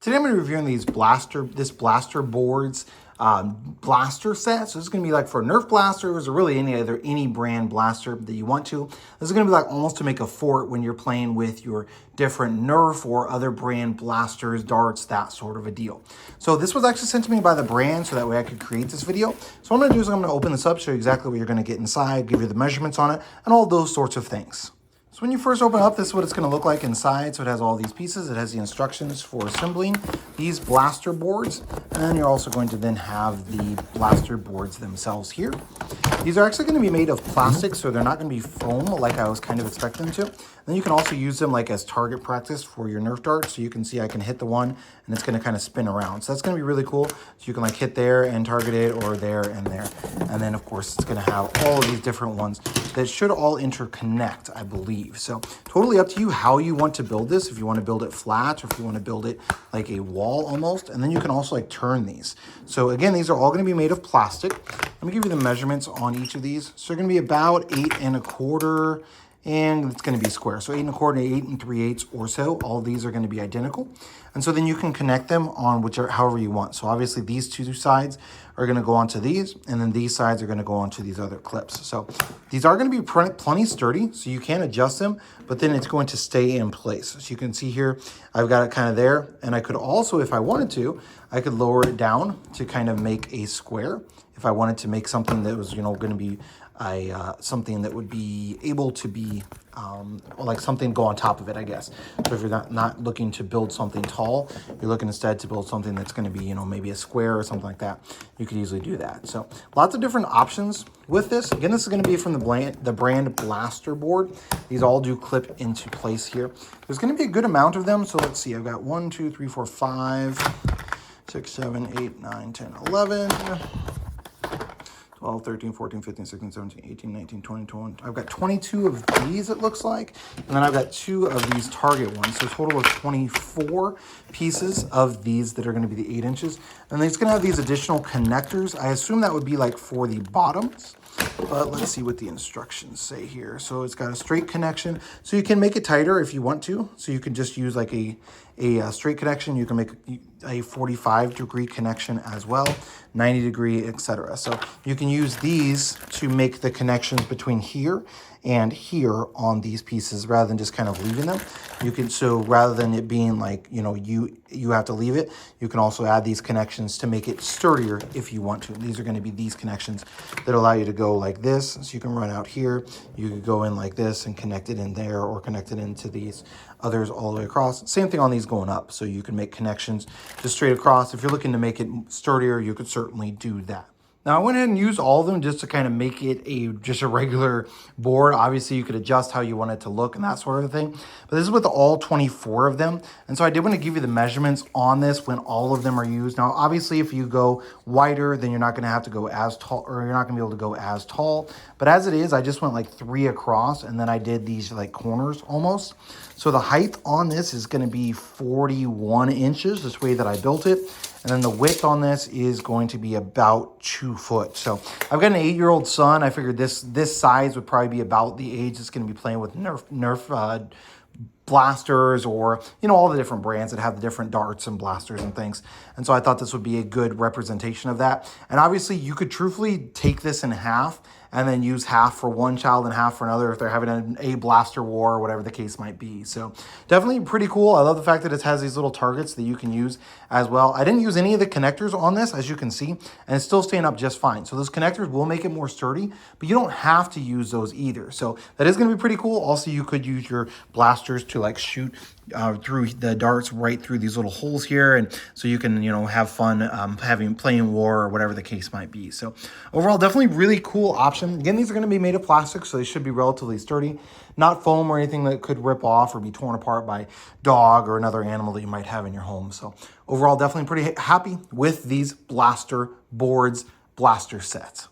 Today I'm going to be reviewing this blaster boards blaster set. So this is going to be like for Nerf blasters or really any brand blaster that you want to. This is going to be like almost to make a fort when you're playing with your different Nerf or other brand blasters, darts, that sort of a deal. So this was actually sent to me by the brand so that way I could create this video. So what I'm going to do is I'm going to open this up, show you exactly what you're going to get inside, give you the measurements on it, and all those sorts of things. So when you first open up, this is what it's going to look like inside. So it has all these pieces. It has the instructions for assembling these blaster boards. And then you're also going to then have the blaster boards themselves here. These are actually going to be made of plastic, so they're not going to be foam like I was kind of expecting them to. And then you can also use them like as target practice for your Nerf darts. So you can see I can hit the one and it's going to kind of spin around. So that's going to be really cool. So you can like hit there and target it, or there and there. And then of course it's going to have all of these different ones that should all interconnect, I believe. So totally up to you how you want to build this. If you want to build it flat or if you want to build it like a wall almost. And then you can also like turn these. So again, these are all going to be made of plastic. Let me give you the measurements on each of these. So they're going to be about 8 1/4, and it's going to be square. So 8 1/4, 8 3/8 or so. All these are going to be identical. And so then you can connect them on however you want. So obviously these two sides are going to go onto these, and then these sides are going to go onto these other clips. So these are going to be plenty sturdy, so you can adjust them, but then it's going to stay in place. So you can see here, I've got it kind of there, and I could also, if I wanted to, I could lower it down to kind of make a square. If I wanted to make something that was, going to be something that would be able to be like something go on top of it, I guess. So if you're not looking to build something tall, you're looking instead to build something that's going to be, maybe a square or something like that. You could easily do that. So lots of different options with this. Again, this is going to be from the brand Blaster board. These all do clip into place here. There's going to be a good amount of them. So let's see. I've got 1, 2, 3, 4, 5, 6, 7, 8, 9, 10, 11. 12, 13, 14, 15, 16, 17, 18, 19, 20, 21. I've got 22 of these, it looks like. And then I've got 2 of these target ones. So a total of 24 pieces of these that are going to be the 8 inches. And it's going to have these additional connectors. I assume that would be like for the bottoms. But let's see what the instructions say here. So it's got a straight connection. So you can make it tighter if you want to. So you can just use like a straight connection. You can make a 45-degree connection as well, 90-degree, etc. So you can use these to make the connections between here and here on these pieces rather than just kind of leaving them. You can, so rather than it being like, you have to leave it, you can also add these connections to make it sturdier if you want to. These are going to be these connections that allow you to go like this. So you can run out here, you could go in like this and connect it in there, or connect it into these others all the way across. Same thing on these going up. So you can make connections just straight across. If you're looking to make it sturdier, you could certainly do that. Now, I went ahead and used all of them just to kind of make it just a regular board. Obviously, you could adjust how you want it to look and that sort of thing. But this is with all 24 of them. And so I did want to give you the measurements on this when all of them are used. Now, obviously, if you go wider, then you're not going to have to go as tall, or you're not going to be able to go as tall. But as it is, I just went like 3 across, and then I did these like corners almost. So the height on this is going to be 41 inches, this way that I built it. And then the width on this is going to be about 2 foot. So I've got an 8-year-old son. I figured this size would probably be about the age that's going to be playing with Nerf blasters, or all the different brands that have the different darts and blasters and things. And so I thought this would be a good representation of that. And obviously you could truthfully take this in half and then use half for one child and half for another if they're having a blaster war or whatever the case might be. So definitely pretty cool. I love the fact that it has these little targets that you can use as well. I didn't use any of the connectors on this, as you can see, and it's still staying up just fine. So those connectors will make it more sturdy, but you don't have to use those either. So that is going to be pretty cool. Also, you could use your blasters to like shoot through the darts right through these little holes here, and so you can have fun playing war or whatever the case might be. So overall, definitely really cool option. Again, these are going to be made of plastic, so they should be relatively sturdy, not foam or anything that could rip off or be torn apart by dog or another animal that you might have in your home. So overall, definitely pretty happy with these blaster boards, blaster sets.